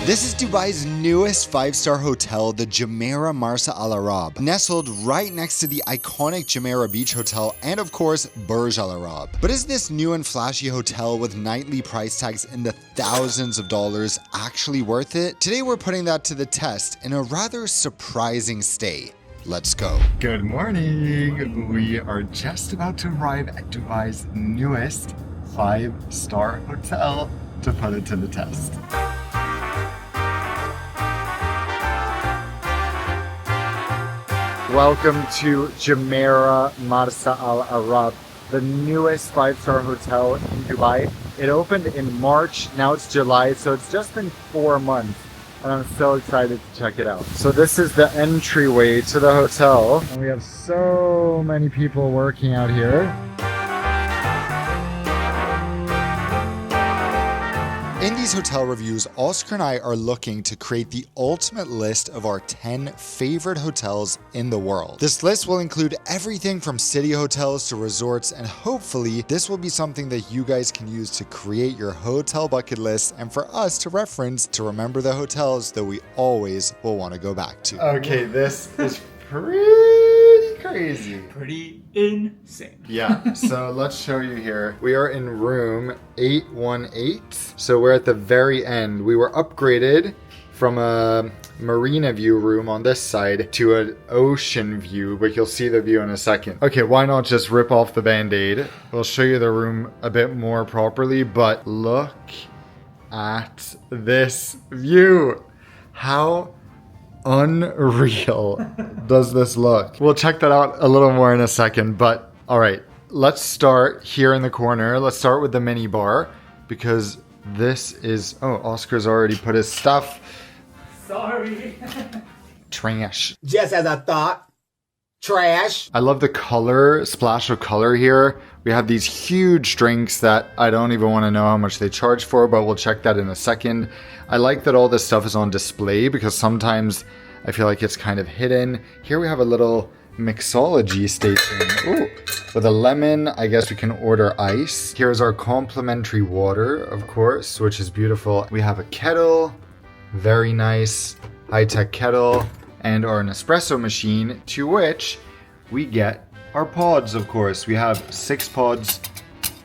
This is Dubai's newest 5-star hotel, the Jumeirah Marsa Al Arab, nestled right next to the iconic Jumeirah Beach Hotel and of course Burj Al Arab. But is this new and flashy hotel with nightly price tags in the thousands of dollars actually worth it? Today we're putting that to the test in a rather surprising stay. Let's go. Good morning. We are just about to arrive at Dubai's newest 5-star hotel to put it to the test. Welcome to Jumeirah Marsa Al Arab, the newest 5-star hotel in Dubai. It opened in March, now it's July, so it's just been 4 months. And I'm so excited to check it out. So this is the entryway to the hotel. And we have so many people working out here. In these hotel reviews, Oscar and I are looking to create the ultimate list of our 10 favorite hotels in the world. This list will include everything from city hotels to resorts, and hopefully this will be something that you guys can use to create your hotel bucket list and for us to reference to remember the hotels that we always will want to go back to. Okay, this is pretty crazy. Pretty insane. Yeah, so let's show you here. We are in room 818. So we're at the very end. We were upgraded from a marina view room on this side to an ocean view, but you'll see the view in a second. Okay, why not just rip off the band-aid? We'll show you the room a bit more properly, but look at this view. How unreal does this look? We'll check that out a little more in a second, but all right, let's start here in the corner. Let's start with the mini bar because this is, oh, Oscar's already put his stuff. Sorry. Trash. Just as I thought. Trash. I love the color, splash of color here. We have these huge drinks that I don't even want to know how much they charge for, but we'll check that in a second. I like that all this stuff is on display because sometimes I feel like it's kind of hidden. Here we have a little mixology station. Ooh, with a lemon, I guess we can order ice. Here's our complimentary water, of course, which is beautiful. We have a kettle, very nice high-tech kettle, and our Nespresso machine, to which we get our pods, of course. We have 6 pods,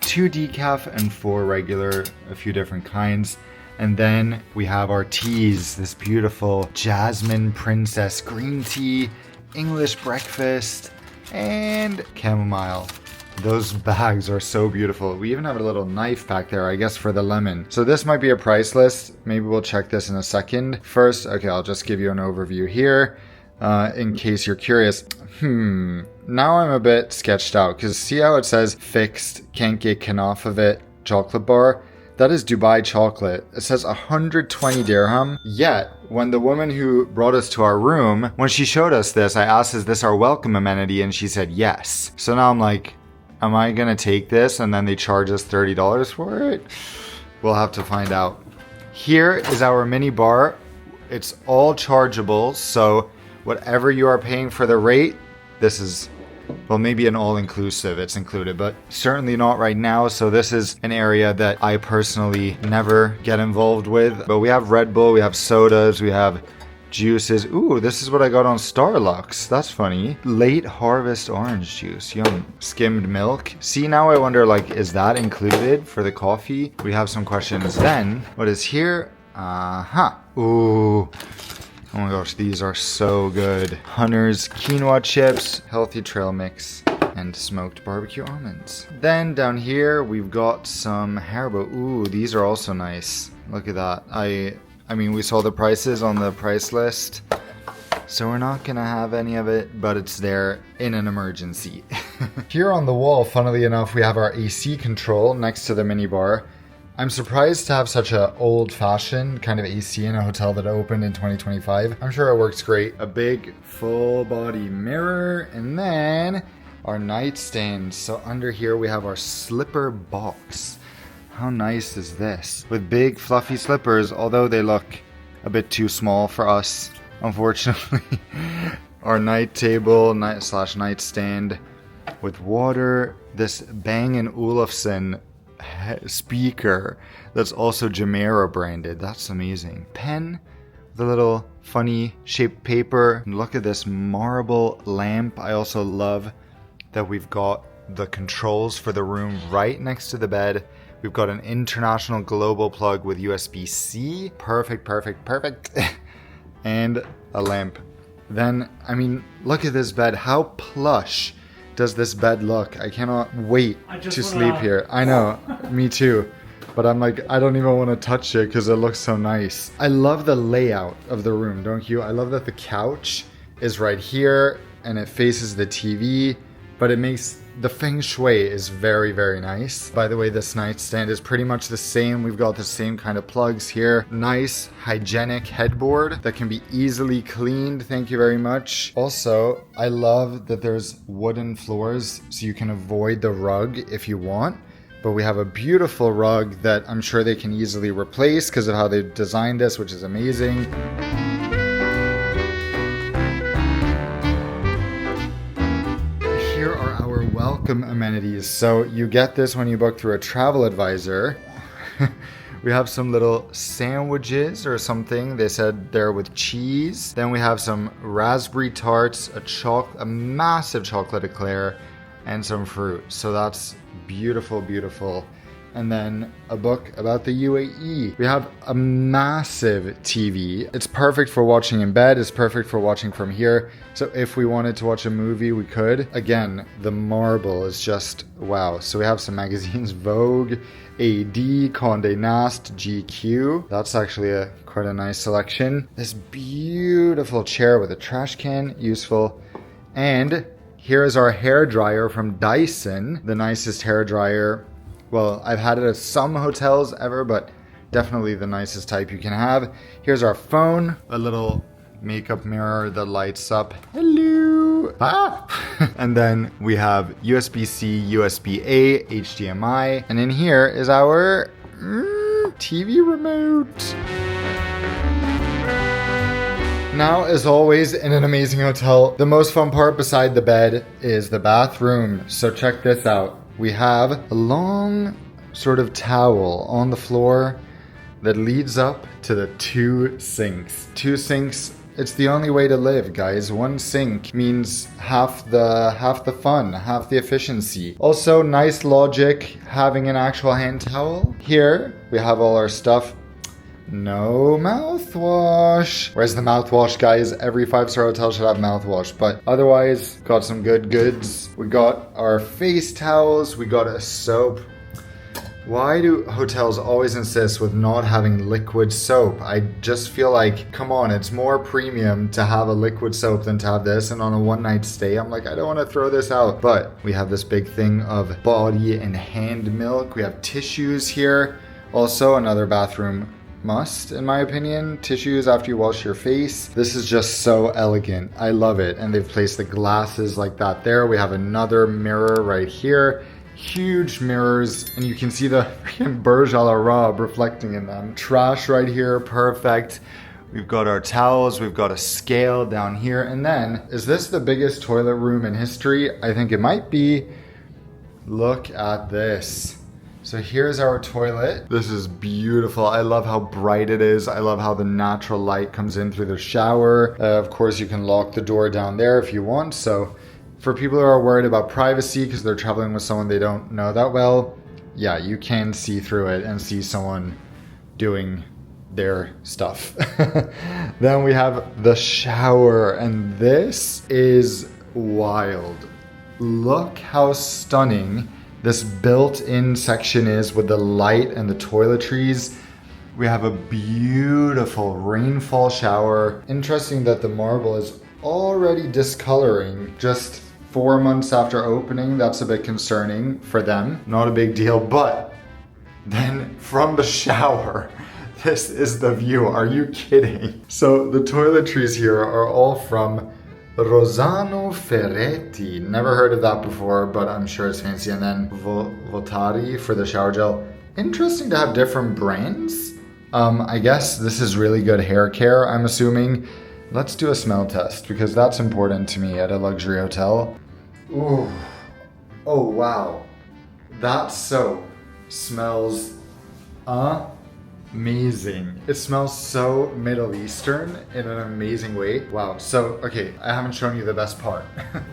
2 decaf and 4 regular, a few different kinds. And then we have our teas, this beautiful Jasmine Princess green tea, English breakfast, and chamomile. Those bags are so beautiful. We even have a little knife back there, I guess, for the lemon. So this might be a price list. Maybe we'll check this in a second. First, okay, I'll just give you an overview here in case you're curious. Now I'm a bit sketched out because see how it says fixed, can't get enough of it, chocolate bar? That is Dubai chocolate. It says 120 dirham. Yet, when the woman who brought us to our room, when she showed us this, I asked, is this our welcome amenity? And she said yes. So now I'm like, am I gonna take this and then they charge us $30 for it? We'll have to find out. Here is our mini bar. It's all chargeable, so whatever you are paying for the rate, this is, well, maybe an all-inclusive, it's included, but certainly not right now. So this is an area that I personally never get involved with. But we have Red Bull, we have sodas, we have juices. Ooh, this is what I got on Starlux. That's funny. Late harvest orange juice. Yum. Skimmed milk. See, now I wonder, like, is that included for the coffee? We have some questions. Then, what is here? Ooh. Oh my gosh, these are so good. Hunter's quinoa chips, healthy trail mix, and smoked barbecue almonds. Then down here, we've got some Haribo. Ooh, these are also nice. Look at that. I mean, we saw the prices on the price list, so we're not gonna have any of it, but it's there in an emergency. Here on the wall, funnily enough, we have our AC control next to the minibar. I'm surprised to have such an old-fashioned kind of AC in a hotel that opened in 2025. I'm sure it works great. A big full-body mirror, and then our nightstand. So under here we have our slipper box. How nice is this? With big fluffy slippers, although they look a bit too small for us, unfortunately. Our night table, nightstand with water. This Bang & Olufsen speaker that's also Jumeirah branded. That's amazing. Pen, the little funny shaped paper. And look at this marble lamp. I also love that we've got the controls for the room right next to the bed. We've got an international global plug with USB-C. Perfect, perfect, perfect. And a lamp. Then, I mean, look at this bed. How plush does this bed look? I cannot wait to sleep here. I know, me too. But I'm like, I don't even want to touch it because it looks so nice. I love the layout of the room, don't you? I love that the couch is right here and it faces the TV, but it makes the feng shui is very, very nice. By the way, this nightstand is pretty much the same. We've got the same kind of plugs here. Nice hygienic headboard that can be easily cleaned. Thank you very much. Also, I love that there's wooden floors so you can avoid the rug if you want. But we have a beautiful rug that I'm sure they can easily replace because of how they've designed this, which is amazing. Here are our welcome amenities. So you get this when you book through a travel advisor. We have some little sandwiches or something. They said they're with cheese. Then we have some raspberry tarts, a massive chocolate eclair, and some fruit. So that's beautiful, beautiful. And then a book about the UAE. We have a massive TV. It's perfect for watching in bed. It's perfect for watching from here. So if we wanted to watch a movie, we could. Again, the marble is just wow. So we have some magazines, Vogue, AD, Condé Nast, GQ. That's actually quite a nice selection. This beautiful chair with a trash can, useful. And here is our hair dryer from Dyson, the nicest hair dryer. Well, I've had it at some hotels ever, but definitely the nicest type you can have. Here's our phone, a little makeup mirror that lights up. Hello! Ah! And then we have USB-C, USB-A, HDMI. And in here is our TV remote. Now, as always, in an amazing hotel, the most fun part beside the bed is the bathroom. So check this out. We have a long sort of towel on the floor that leads up to the two sinks. Two sinks, it's the only way to live, guys. One sink means half the fun, half the efficiency. Also, nice logic having an actual hand towel. Here, we have all our stuff. No mouthwash. Where's the mouthwash, guys? Every 5-star hotel should have mouthwash. But otherwise, got some good goods. We got our face towels. We got a soap. Why do hotels always insist with not having liquid soap? I just feel like, come on, it's more premium to have a liquid soap than to have this. And on a one-night stay, I'm like, I don't want to throw this out. But we have this big thing of body and hand milk. We have tissues here. Also, another bathroom must, in my opinion, tissues after you wash your face. This is just so elegant. I love it. And they've placed the glasses like that there. We have another mirror right here. Huge mirrors, and you can see the freaking Burj Al Arab reflecting in them. Trash right here, perfect. We've got our towels, we've got a scale down here. And then, is this the biggest toilet room in history? I think it might be. Look at this. So here's our toilet. This is beautiful. I love how bright it is. I love how the natural light comes in through the shower. Of course, you can lock the door down there if you want. So for people who are worried about privacy because they're traveling with someone they don't know that well, yeah, you can see through it and see someone doing their stuff. Then we have the shower, and this is wild. Look how stunning this built-in section is with the light and the toiletries. We have a beautiful rainfall shower. Interesting that the marble is already discoloring just 4 months after opening. That's a bit concerning for them. Not a big deal, but then from the shower, this is the view. Are you kidding? So the toiletries here are all from Rossano Ferretti. Never heard of that before, but I'm sure it's fancy. And then Votari for the shower gel. Interesting to have different brands. I guess this is really good hair care, I'm assuming. Let's do a smell test because that's important to me at a luxury hotel. Ooh. Oh, wow. That soap smells amazing. It smells so Middle Eastern in an amazing way. Wow. So, okay, I haven't shown you the best part.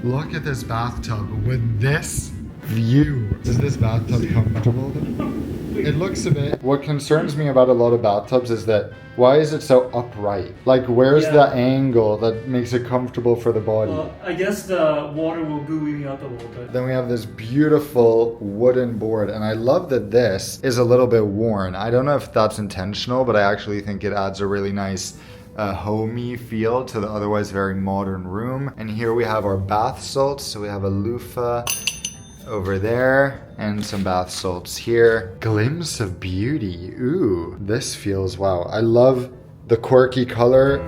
Look at this bathtub with this view. Is this bathtub comfortable? It looks a bit... What concerns me about a lot of bathtubs is that why is it so upright? Like, where's the angle that makes it comfortable for the body? I guess the water will buoy up a little bit. Then we have this beautiful wooden board, and I love that this is a little bit worn. I don't know if that's intentional, but I actually think it adds a really nice homey feel to the otherwise very modern room. And here we have our bath salts. So we have a loofah over there and some bath salts here. Glimpse of beauty. Ooh, this feels wow. I love the quirky color.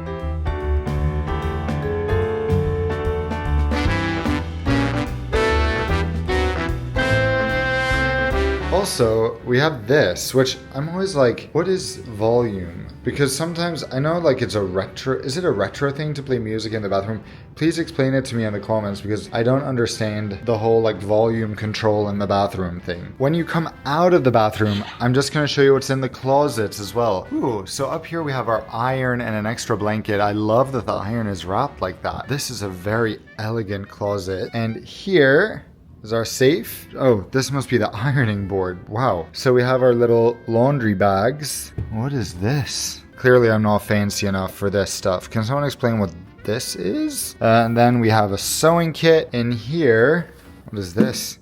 Also, we have this, which I'm always like, what is volume? Because sometimes I know like it's a retro, is it a retro thing to play music in the bathroom? Please explain it to me in the comments because I don't understand the whole like volume control in the bathroom thing. When you come out of the bathroom, I'm just gonna show you what's in the closets as well. Ooh, so up here we have our iron and an extra blanket. I love that the iron is wrapped like that. This is a very elegant closet. And here is our safe. Oh, this must be the ironing board. Wow. So we have our little laundry bags. What is this? Clearly I'm not fancy enough for this stuff. Can someone explain what this is? And then we have a sewing kit in here. What is this?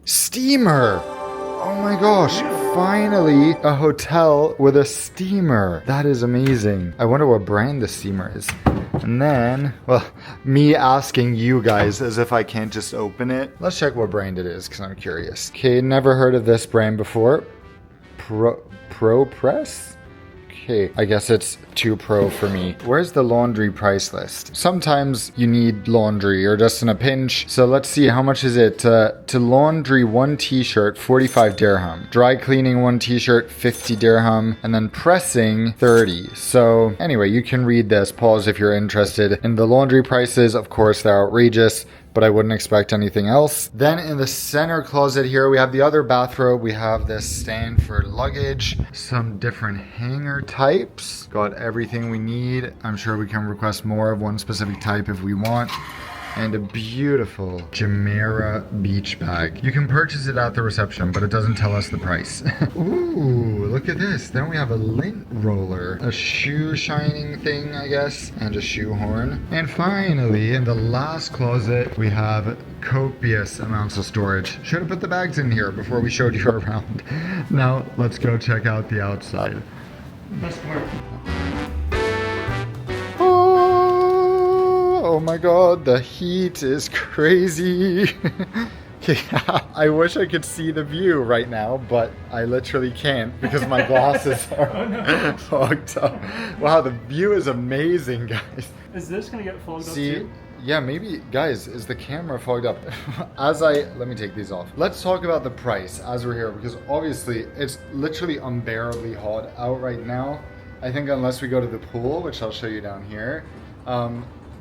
Steamer. Oh my gosh. Finally a hotel with a steamer. That is amazing. I wonder what brand the steamer is. And then, well, me asking you guys as if I can't just open it. Let's check what brand it is because I'm curious. Okay, never heard of this brand before. Pro Press? Okay, I guess it's too pro for me. Where's the laundry price list? Sometimes you need laundry or just in a pinch. So let's see, how much is it? To laundry one t-shirt, 45 dirham. Dry cleaning one t-shirt, 50 dirham. And then pressing, 30. So anyway, you can read this. Pause if you're interested. In the laundry prices, of course, they're outrageous, but I wouldn't expect anything else. Then in the center closet here, we have the other bathrobe. We have this stand for luggage, some different hanger types. Got everything we need. I'm sure we can request more of one specific type if we want. And a beautiful Jumeirah beach bag. You can purchase it at the reception, but it doesn't tell us the price. Ooh, look at this. Then we have a lint roller, a shoe shining thing, I guess, and a shoe horn. And finally, in the last closet, we have copious amounts of storage. Should have put the bags in here before we showed you around. Now, let's go check out the outside. Best part. Oh my god, the heat is crazy. Yeah, I wish I could see the view right now, but I literally can't because my glasses are fogged up. Wow, the view is amazing, guys. Is this gonna get fogged up See, too? yeah, maybe, guys, is the camera fogged up? Let me take these off. Let's talk about the price as we're here because obviously it's literally unbearably hot out right now. I think unless we go to the pool, which I'll show you down here,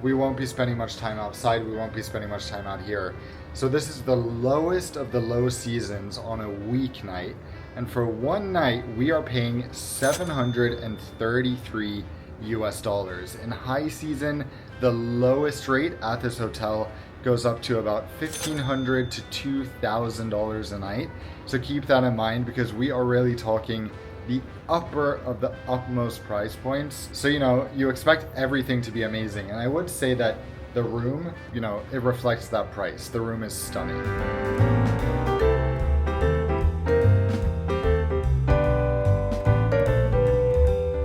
we won't be spending much time outside. We won't be spending much time out here. So this is the lowest of the low seasons on a weeknight. And for one night, we are paying $733 US. In high season, the lowest rate at this hotel goes up to about $1,500 to $2,000 a night. So keep that in mind because we are really talking the upper of the utmost price points. So, you know, you expect everything to be amazing. And I would say that the room, you know, it reflects that price. The room is stunning.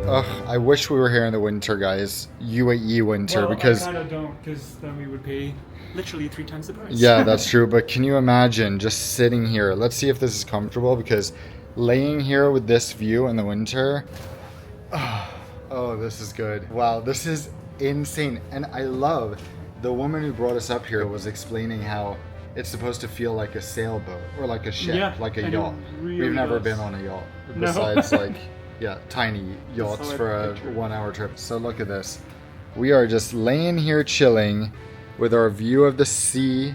Ugh, I wish we were here in the winter, guys. UAE winter, Well, because... I kind of don't, because then we would pay literally 3 times the price. Yeah, that's true. But can you imagine just sitting here? Let's see if this is comfortable because laying here with this view in the winter, oh, this is good. Wow, this is insane. And I love the woman who brought us up here was explaining how it's supposed to feel like a sailboat or like a ship, like a yacht. Really We've never does. been on a yacht No. besides like, yeah, tiny yachts for a 1-hour trip. So look at this. We are just laying here chilling with our view of the sea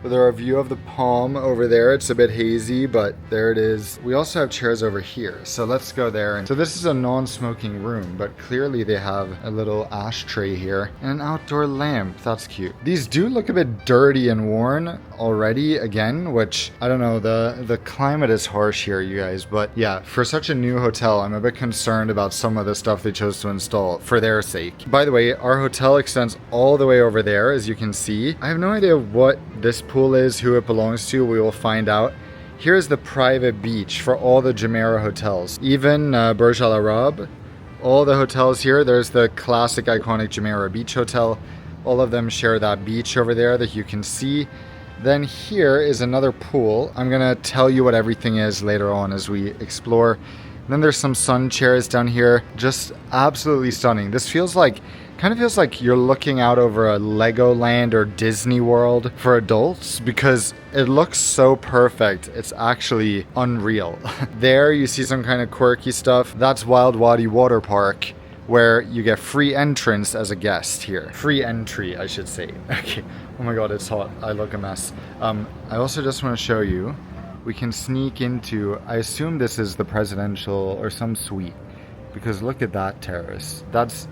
with our view of the palm over there. It's a bit hazy, but there it is. We also have chairs over here, so let's go there. And so this is a non-smoking room, but clearly they have a little ashtray here and an outdoor lamp. That's cute. These do look a bit dirty and worn already again, which I don't know, the climate is harsh here, you guys, but yeah, for such a new hotel, I'm a bit concerned about some of the stuff they chose to install for their sake. By the way, our hotel extends all the way over there, as you can see. I have no idea what this pool is, who it belongs to. We will find out. Here's the private beach for all the Jumeirah hotels, even Burj Al Arab. All the hotels here, there's the classic iconic Jumeirah beach hotel. All of them share that beach over there that you can see. Then here is another pool. I'm gonna tell you what everything is later on as we explore. Then there's some sun chairs down here, just absolutely stunning. This kind of feels like you're looking out over a Legoland or Disney World for adults because it looks so perfect. It's actually unreal. There you see some kind of quirky stuff. That's Wild Wadi Waterpark, where you get free entrance as a guest here. Free entry, I should say. Okay. Oh my god, it's hot. I look a mess. I also just want to show you, we can sneak into, I assume this is the presidential or some suite, because look at that terrace. That's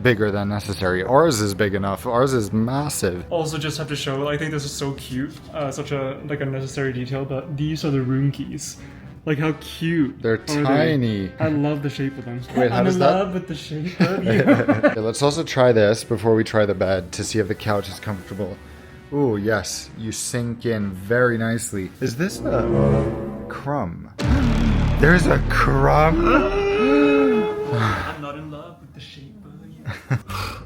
bigger than necessary. Ours is big enough. Ours is massive. Also, just have to show, I think this is so cute, such a necessary detail, but these are the room keys. Like how cute. They're tiny. I love the shape of them. Wait, how does that? I'm in love with the shape of you. Okay, let's also try this before we try the bed to see if the couch is comfortable. Ooh, yes, you sink in very nicely. Is this a crumb? There's a crumb. I'm not in love with the shape of you.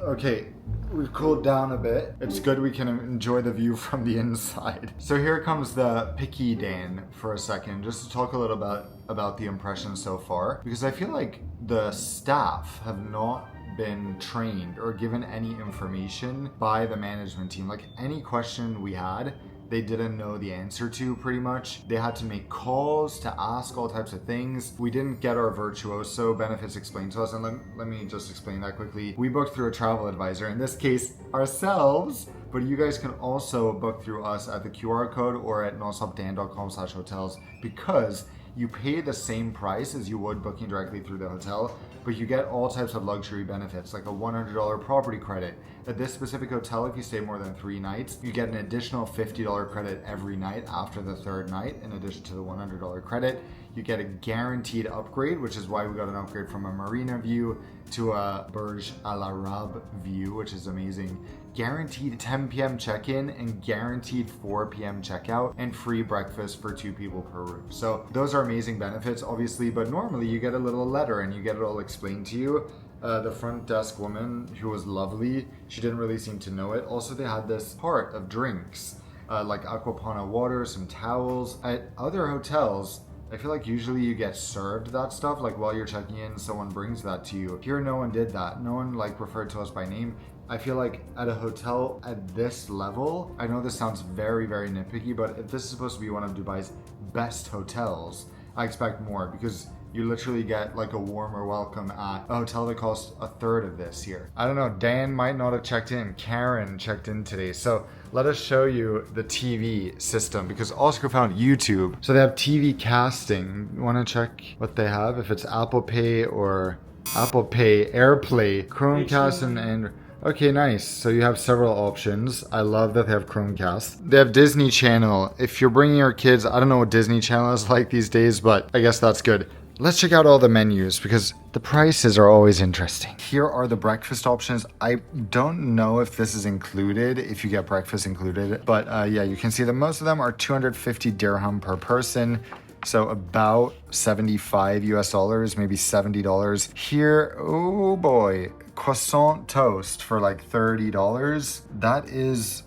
Okay, we've cooled down a bit. It's good we can enjoy the view from the inside. So here comes the picky Dan for a second, just to talk a little bit about the impression so far, because I feel like the staff have not been trained or given any information by the management team. Like any question we had, they didn't know the answer to pretty much. They had to make calls to ask all types of things. We didn't get our virtuoso benefits explained to us. And let me just explain that quickly. We booked through a travel advisor, in this case ourselves, but you guys can also book through us at the QR code or at nonstopdan.com/hotels, because you pay the same price as you would booking directly through the hotel, but you get all types of luxury benefits, like a $100 property credit. At this specific hotel, if you stay more than 3 nights, you get an additional $50 credit every night after the 3rd night, in addition to the $100 credit. You get a guaranteed upgrade, which is why we got an upgrade from a marina view to a Burj Al Arab view, which is amazing. Guaranteed 10 p.m. check-in and guaranteed 4 p.m. checkout, and free breakfast for 2 people per room. So those are amazing benefits, obviously, but normally you get a little letter and you get it all explained to you. The front desk woman, who was lovely, she didn't really seem to know it. Also, they had this part of drinks, like aquapana water, some towels. At other hotels, I feel like usually you get served that stuff, like while you're checking in, someone brings that to you. Here, no one did that. No one referred to us by name. I feel like at a hotel at this level, I know this sounds very, very nitpicky, but if this is supposed to be one of Dubai's best hotels, I expect more, because you literally get a warmer welcome at a hotel that costs a third of this here. I don't know, Dan might not have checked in. Karen checked in today. So let us show you the TV system, because Oscar found YouTube. So they have TV casting. You want to check what they have? If it's Apple Pay or Apple Pay, AirPlay, Chromecast, and okay, nice. So you have several options. I love that they have Chromecast. They have Disney Channel. If you're bringing your kids, I don't know what Disney Channel is like these days, but I guess that's good. Let's check out all the menus, because the prices are always interesting. Here are the breakfast options. I don't know if this is included, if you get breakfast included, but yeah, you can see that most of them are 250 dirham per person. So about 75 US dollars, maybe $70. Here, oh boy, croissant toast for $30. That is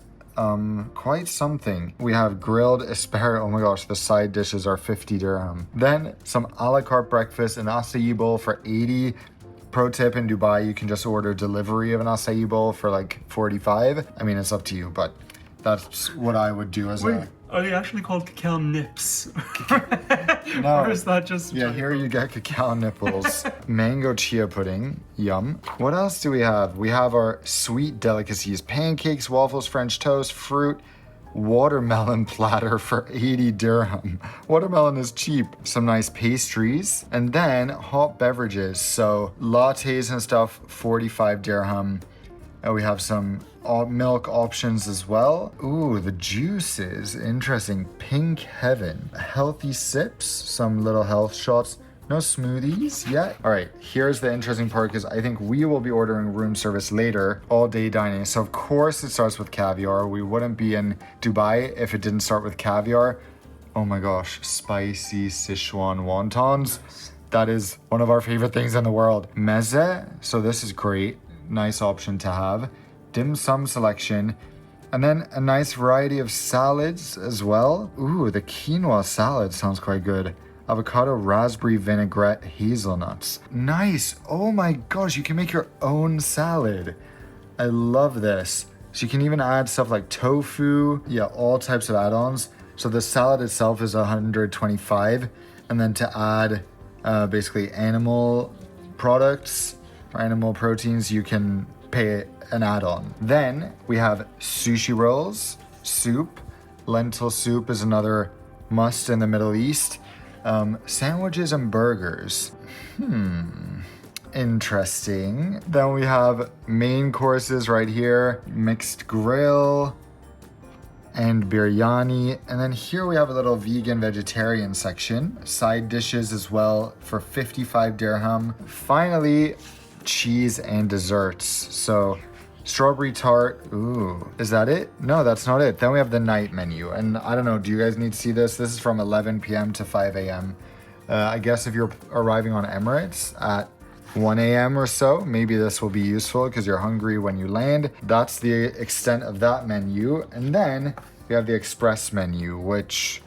quite something. We have grilled asparagus. Oh my gosh, the side dishes are 50 dirham. Then some a la carte breakfast, an acai bowl for 80. Pro tip, in Dubai, you can just order delivery of an acai bowl for 45. I mean, it's up to you, but that's what I would do as a... Are they actually called cacao nips? No. Or is that just... Yeah, here you get cacao nipples. Mango chia pudding. Yum. What else do we have? We have our sweet delicacies. Pancakes, waffles, French toast, fruit. watermelon platter for 80 dirham. Watermelon is cheap. Some nice pastries. And then hot beverages. So lattes and stuff, 45 dirham. And we have some milk options as well. Ooh, the juices. Interesting. Pink heaven. Healthy sips. Some little health shots. No smoothies yet. All right, here's the interesting part because I think we will be ordering room service later, all day dining. So of course it starts with caviar. We wouldn't be in Dubai if it didn't start with caviar. Oh my gosh, spicy Sichuan wontons. That is one of our favorite things in the world. Meze, so this is great. Nice option to have. Dim sum selection. And then a nice variety of salads as well. Ooh, the quinoa salad sounds quite good. Avocado, raspberry vinaigrette, hazelnuts. Nice. Oh my gosh, you can make your own salad. I love this. So you can even add stuff like tofu. Yeah, all types of add-ons. So the salad itself is 125. And then to add basically animal products or animal proteins, you can pay an add-on. Then we have sushi rolls, soup. Lentil soup is another must in the Middle East. Sandwiches and burgers. Interesting. Then we have main courses right here. Mixed grill and biryani. And then here we have a little vegan vegetarian section. Side dishes as well for 55 dirham. Finally, cheese and desserts. So strawberry tart. Ooh, is that it? No, that's not it. Then we have the night menu. And I don't know, do you guys need to see this? This is from 11 p.m. to 5 a.m. I guess if you're arriving on Emirates at 1 a.m. or so, maybe this will be useful because you're hungry when you land. That's the extent of that menu. And then we have the express menu, which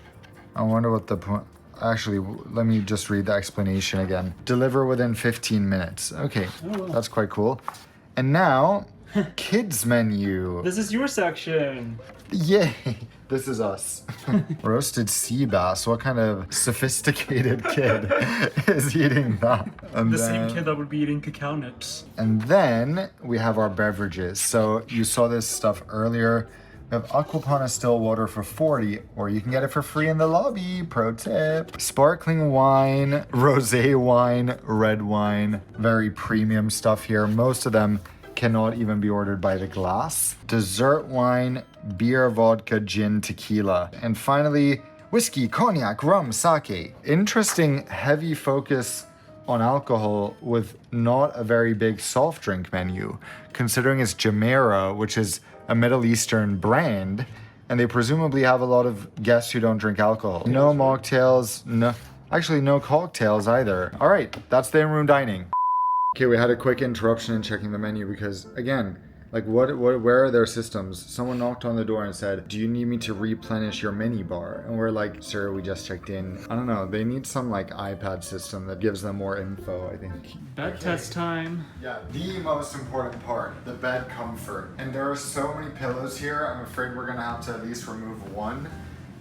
I wonder what the point. Actually, let me just read the explanation again. Deliver within 15 minutes. Okay, that's quite cool. And now, kids menu. This is your section. Yay! This is us. Roasted sea bass. What kind of sophisticated kid is eating that? And The same kid that would be eating cacao nips. And then we have our beverages. So you saw this stuff earlier. We have Aquapana still water for 40, or you can get it for free in the lobby. Pro tip. Sparkling wine, rosé wine, red wine. Very premium stuff here. Most of them cannot even be ordered by the glass. Dessert wine, beer, vodka, gin, tequila. And finally, whiskey, cognac, rum, sake. Interesting heavy focus on alcohol with not a very big soft drink menu, considering it's Jumeirah, which is a Middle Eastern brand, and they presumably have a lot of guests who don't drink alcohol. No mocktails, no cocktails either. All right, that's the in-room dining. Okay, we had a quick interruption in checking the menu because, again, like where are their systems? Someone knocked on the door and said, do you need me to replenish your mini bar? And we're like, sir, we just checked in. I don't know, they need some like iPad system that gives them more info, I think. Bed test time. Yeah, the most important part, the bed comfort. And there are so many pillows here, I'm afraid we're gonna have to at least remove one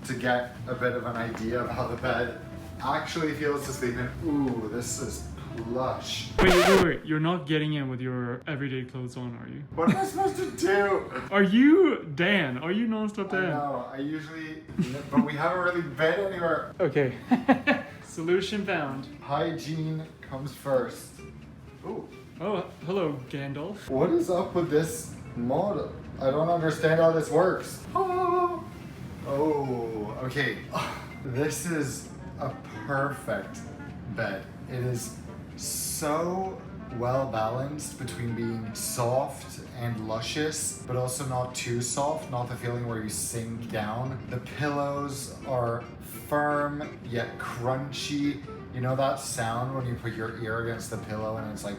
to get a bit of an idea of how the bed actually feels to sleep in. Ooh, this is lush. Wait. You're not getting in with your everyday clothes on, are you? What am I supposed to do? Are you Dan? Are you non-stop Dan? No, I usually, but we haven't really been anywhere. Okay. Solution found. Hygiene comes first. Ooh. Oh, hello, Gandalf. What is up with this model? I don't understand how this works. Oh, okay. This is a perfect bed. It is so well balanced between being soft and luscious, but also not too soft, not the feeling where you sink down. The pillows are firm yet crunchy. You know that sound when you put your ear against the pillow and it's like,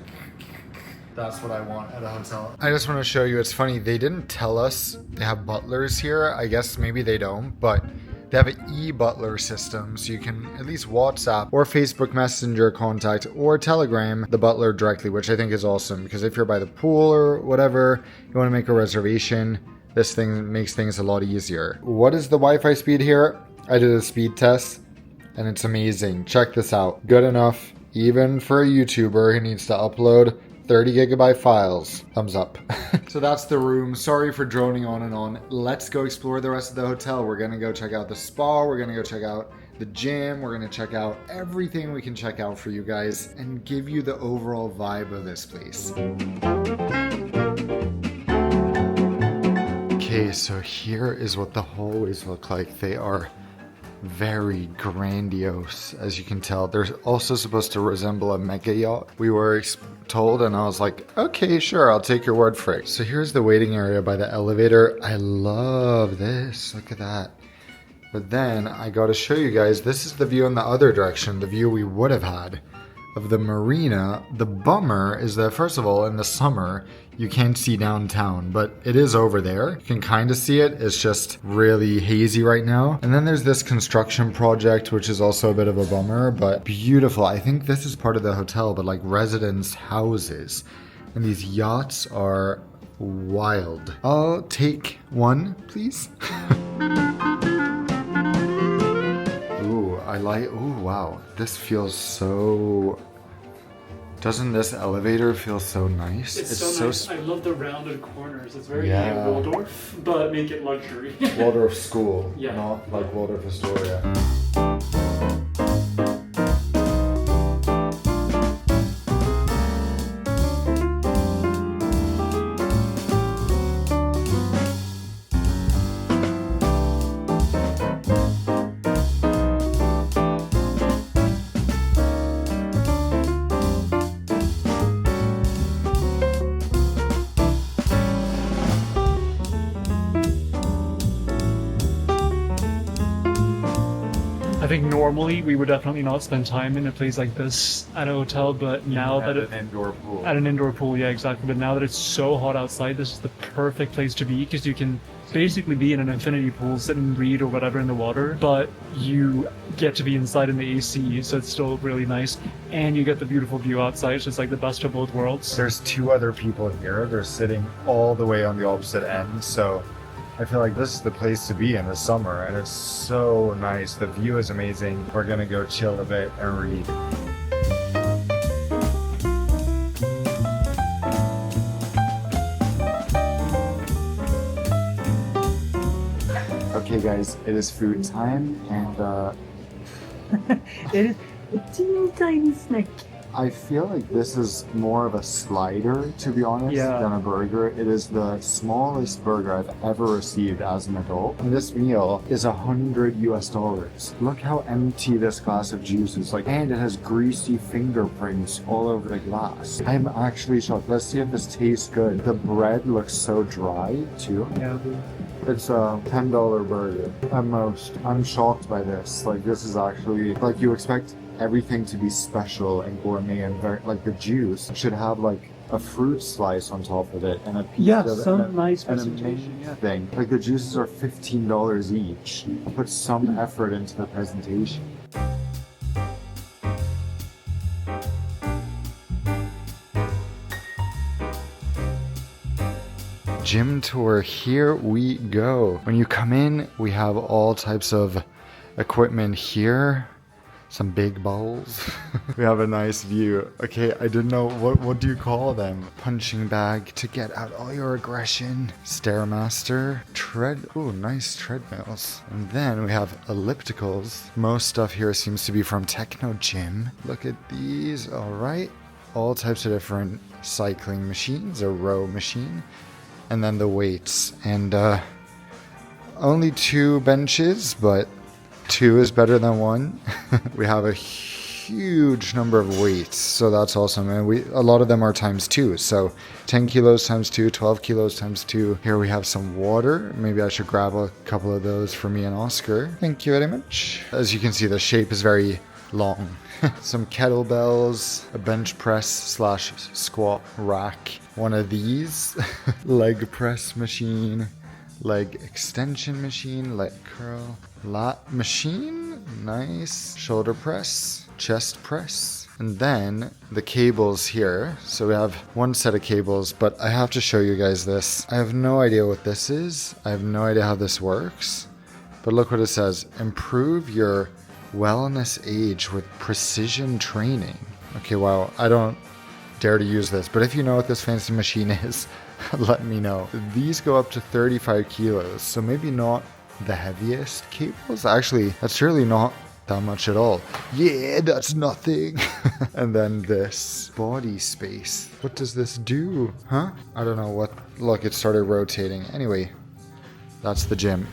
that's what I want at a hotel. I just want to show you, it's funny, they didn't tell us they have butlers here. I guess maybe they don't, but they have an e-butler system, so you can at least WhatsApp or Facebook Messenger contact or Telegram the butler directly, which I think is awesome, because if you're by the pool or whatever, you want to make a reservation, this thing makes things a lot easier. What is the Wi-Fi speed here? I did a speed test, and it's amazing. Check this out. Good enough, even for a YouTuber who needs to upload 30 gigabyte files. Thumbs up. So that's the room. Sorry for droning on and on. Let's go explore the rest of the hotel. We're gonna go check out the spa. We're gonna go check out the gym. We're gonna check out everything we can check out for you guys and give you the overall vibe of this place. Okay, so here is what the hallways look like. They are very grandiose, as you can tell. They're also supposed to resemble a mega yacht, we were told, and I was like, okay, sure, I'll take your word for it. So here's the waiting area by the elevator. I love this. Look at that. But then I got to show you guys, this is the view in the other direction, the view we would have had of the marina. The bummer is that, first of all, in the summer, you can't see downtown, but it is over there. You can kind of see it. It's just really hazy right now. And then there's this construction project, which is also a bit of a bummer, but beautiful. I think this is part of the hotel, but like residence houses. And these yachts are wild. I'll take one, please. Ooh, I like, ooh, wow. This feels so... Doesn't this elevator feel so nice? It's so nice. I love the rounded corners. It's very Yeah. Waldorf, but make it luxury. Waldorf School, Yeah. not like Waldorf Astoria. I think normally we would definitely not spend time in a place like this at a hotel, but now that At an indoor pool. at an indoor pool, yeah, exactly. But now that it's so hot outside, this is the perfect place to be because you can basically be in an infinity pool, sit and read or whatever in the water, but you get to be inside in the AC, so it's still really nice, and you get the beautiful view outside. So it's like the best of both worlds. There's two other people here. They're sitting all the way on the opposite end, so I feel like this is the place to be in the summer, and it's so nice. The view is amazing. We're gonna go chill a bit and read. Okay guys, it is food time, and It is a teeny tiny snack. I feel like this is more of a slider, to be honest, Yeah. than a burger. It is the smallest burger I've ever received as an adult. And this meal is $100 US. Look how empty this glass of juice is. Like, and it has greasy fingerprints all over the glass. I'm actually shocked. Let's see if this tastes good. The bread looks so dry, too. Yeah. It's a $10 burger at most. I'm shocked by this. Like, this is actually, like, you expect everything to be special and gourmet and very, like, the juice should have like a fruit slice on top of it and a piece Yeah, of some and nice an presentation. amazing thing. Like, the juices are $15 each. Put some effort into the presentation. Gym tour, here we go. When you come in, we have all types of equipment here. Some big balls. We have a nice view. Okay, I didn't know, what do you call them? Punching bag to get out all your aggression. Stairmaster. Ooh, nice treadmills. And then we have ellipticals. Most stuff here seems to be from Techno Gym. Look at these, all right. All types of different cycling machines, a row machine. And then the weights. And only 2 benches, but 2 is better than 1. We have a huge number of weights, so that's awesome. And a lot of them are ×2, so 10 kilos ×2, 12 kilos ×2. Here we have some water. Maybe I should grab a couple of those for me and Oscar. Thank you very much. As you can see, the shape is very long. Some kettlebells, a bench press / squat rack, one of these, leg press machine, leg extension machine, leg curl, lat machine, nice, shoulder press, chest press, and then the cables here. So we have one set of cables, but I have to show you guys this. I have no idea what this is. I have no idea how this works, but look what it says. Improve your wellness age with precision training. Okay, wow, I don't dare to use this, but if you know what this fancy machine is, let me know. These go up to 35 kilos, so maybe not the heaviest cables. Actually, that's really not that much at all. Yeah, that's nothing. And then this body space. What does this do? Huh? I don't know what. Look, it started rotating. Anyway, that's the gym.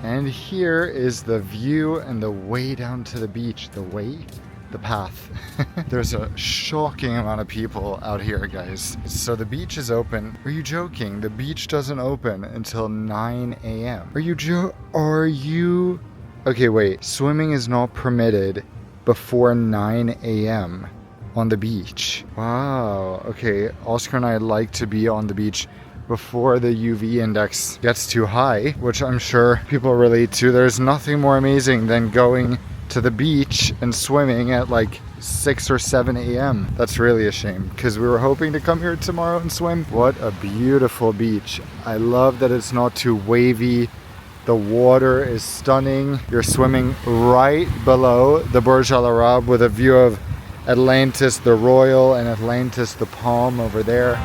And here is the view and the way down to the beach. The way? The path. There's a shocking amount of people out here, guys. So the beach is open. Are you joking? The beach doesn't open until 9 a.m. Are you... Okay, wait. Swimming is not permitted before 9 a.m. on the beach. Wow. Okay, Oscar and I like to be on the beach before the UV index gets too high, which I'm sure people relate to. There's nothing more amazing than going to the beach and swimming at like 6 or 7 a.m. That's really a shame, because we were hoping to come here tomorrow and swim. What a beautiful beach. I love that it's not too wavy. The water is stunning. You're swimming right below the Burj Al Arab with a view of Atlantis the Royal and Atlantis the Palm over there.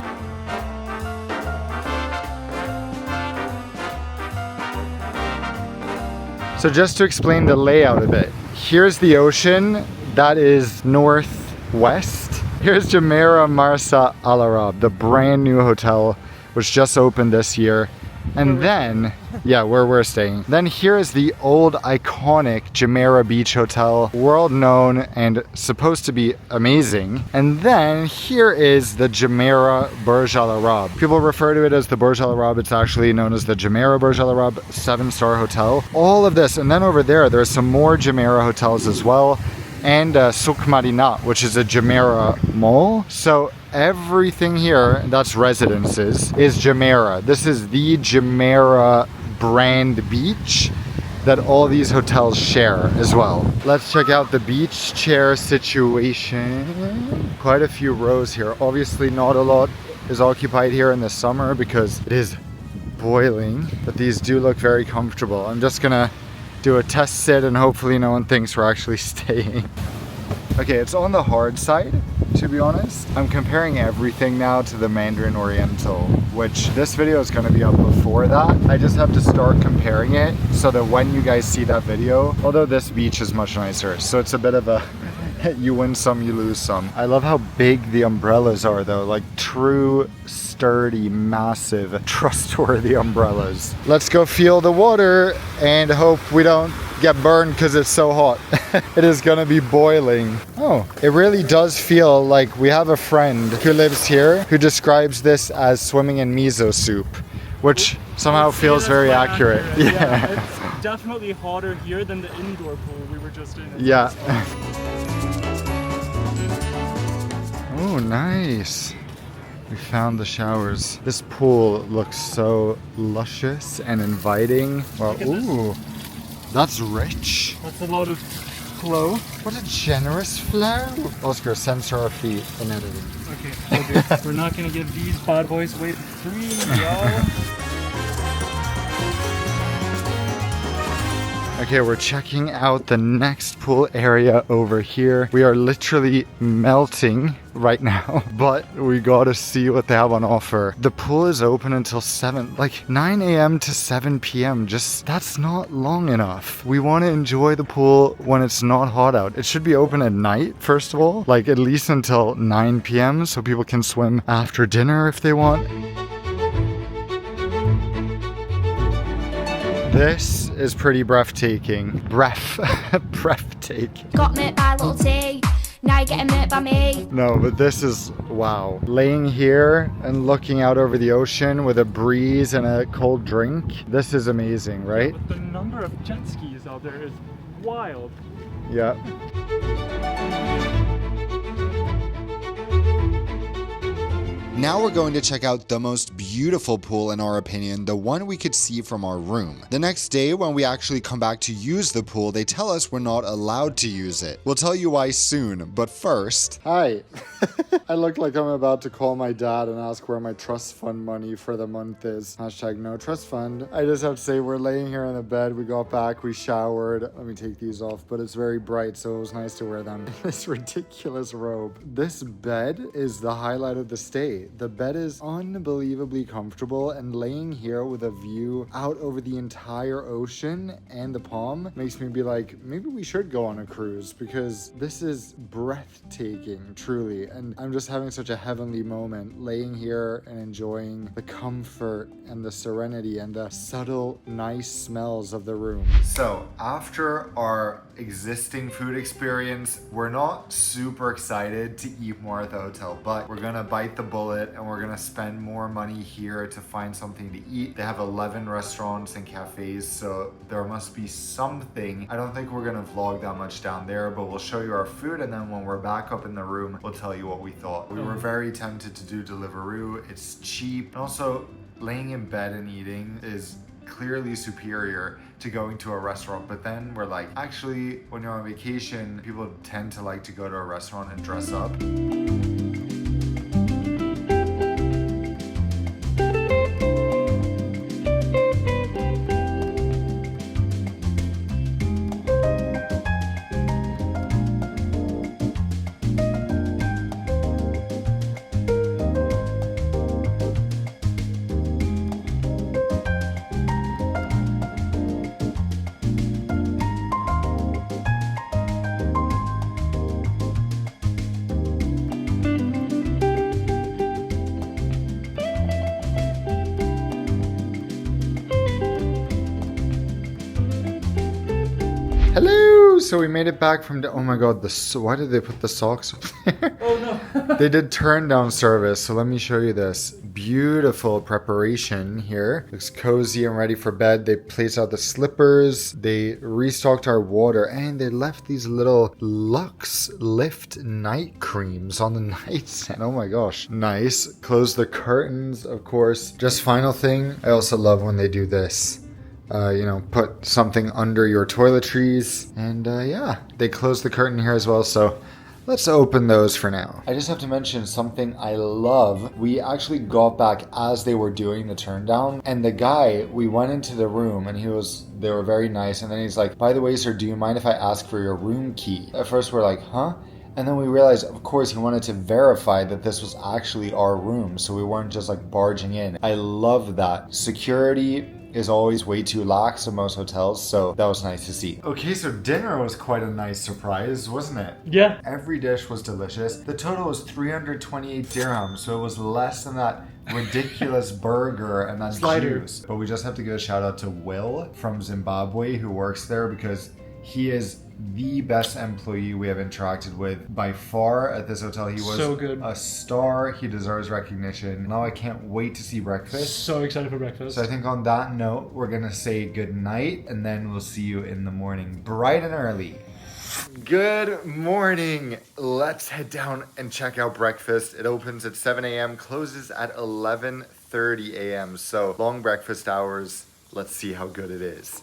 So just to explain the layout a bit, here's the ocean, that is northwest. Here's Jumeirah Marsa Al Arab, the brand new hotel, which just opened this year. And then, yeah, where we're staying. Then here is the old iconic Jumeirah Beach Hotel, world known and supposed to be amazing. And then here is the Jumeirah Burj Al Arab. People refer to it as the Burj Al Arab. It's actually known as the Jumeirah Burj Al Arab 7-star hotel. All of this, and then over there's some more Jumeirah hotels as well. And Souk Madinat, which is a Jumeirah mall. So everything here that's residences is Jumeirah. This is the Jumeirah brand beach that all these hotels share as well. Let's check out the beach chair situation. Quite a few rows here. Obviously not a lot is occupied here in the summer because it is boiling, but these do look very comfortable. I'm just gonna do a test sit and hopefully no one thinks we're actually staying. Okay, it's on the hard side, to be honest. I'm comparing everything now to the Mandarin Oriental, which this video is going to be up before that. I just have to start comparing it so that when you guys see that video, although this beach is much nicer, so it's a bit of a you win some, you lose some. I love how big the umbrellas are though, like true, sturdy, massive, trustworthy umbrellas. Let's go feel the water and hope we don't get burned because it's so hot. It is gonna be boiling. Oh, it really does feel like we have a friend who lives here who describes this as swimming in miso soup, which somehow feels very accurate. Yeah. It's definitely hotter here than the indoor pool we were just in. Yeah. Oh, nice. We found the showers. This pool looks so luscious and inviting. Well, ooh, that's rich. That's a lot of flow. What a generous flow. Oscar, censor our feet in editing. Okay. We're not gonna give these bad boys away for free, y'all. Okay, we're checking out the next pool area over here. We are literally melting right now, but we gotta see what they have on offer. The pool is open until 9 a.m. to 7 p.m. Just, that's not long enough. We want to enjoy the pool when it's not hot out. It should be open at night, first of all, like at least until 9 p.m. so people can swim after dinner if they want. This is pretty breathtaking. Breathtaking. Got met by a little T, now you're getting met by me. No, but this is, wow. Laying here and looking out over the ocean with a breeze and a cold drink. This is amazing, right? But the number of jet skis out there is wild. Yeah. Now we're going to check out the most beautiful pool in our opinion, the one we could see from our room. The next day when we actually come back to use the pool, they tell us we're not allowed to use it. We'll tell you why soon, but first... Hi. I look like I'm about to call my dad and ask where my trust fund money for the month is. Hashtag no trust fund. I just have to say we're laying here in the bed. We got back, we showered. Let me take these off, but it's very bright, so it was nice to wear them. This ridiculous robe. This bed is the highlight of the stay. The bed is unbelievably comfortable, and laying here with a view out over the entire ocean and the palm makes me be like, maybe we should go on a cruise, because this is breathtaking, truly. And I'm just having such a heavenly moment laying here and enjoying the comfort and the serenity and the subtle, nice smells of the room. So after our existing food experience, we're not super excited to eat more at the hotel, but we're gonna bite the bullet and we're gonna spend more money here to find something to eat. They have 11 restaurants and cafes, so there must be something. I don't think we're gonna vlog that much down there, but we'll show you our food, and then when we're back up in the room, we'll tell you what we thought. We were very tempted to do Deliveroo. It's cheap, and also laying in bed and eating is clearly superior to going to a restaurant. But then we're like, actually, when you're on vacation, people tend to like to go to a restaurant and dress up. Hello! So we made it back from the, oh my god, why did they put the socks up there? Oh no. They did turn down service, so let me show you this. Beautiful preparation here. Looks cozy and ready for bed. They placed out the slippers, they restocked our water, and they left these little Lux Lift night creams on the nightstand. Oh my gosh. Nice. Close the curtains, of course. Just final thing, I also love when they do this. Put something under your toiletries. And yeah, they closed the curtain here as well, so let's open those for now. I just have to mention something I love. We actually got back as they were doing the turn down, and the guy, we went into the room and they were very nice, and then he's like, by the way, sir, do you mind if I ask for your room key? At first we're like, huh? And then we realized, of course, he wanted to verify that this was actually our room, so we weren't just like barging in. I love that. Security is always way too lax in most hotels, so that was nice to see. Okay, so dinner was quite a nice surprise, wasn't it? Yeah. Every dish was delicious. The total was 328 dirhams, so it was less than that ridiculous burger and that Slider. juice. But we just have to give a shout out to Will from Zimbabwe who works there, because he is the best employee we have interacted with by far at this hotel. He was so good. A star. He deserves recognition. Now I can't wait to see breakfast. So excited for breakfast. So I think on that note, we're gonna say good night, and then we'll see you in the morning, bright and early. Good morning. Let's head down and check out breakfast. It opens at 7 a.m., closes at 11:30 a.m. So long breakfast hours. Let's see how good it is.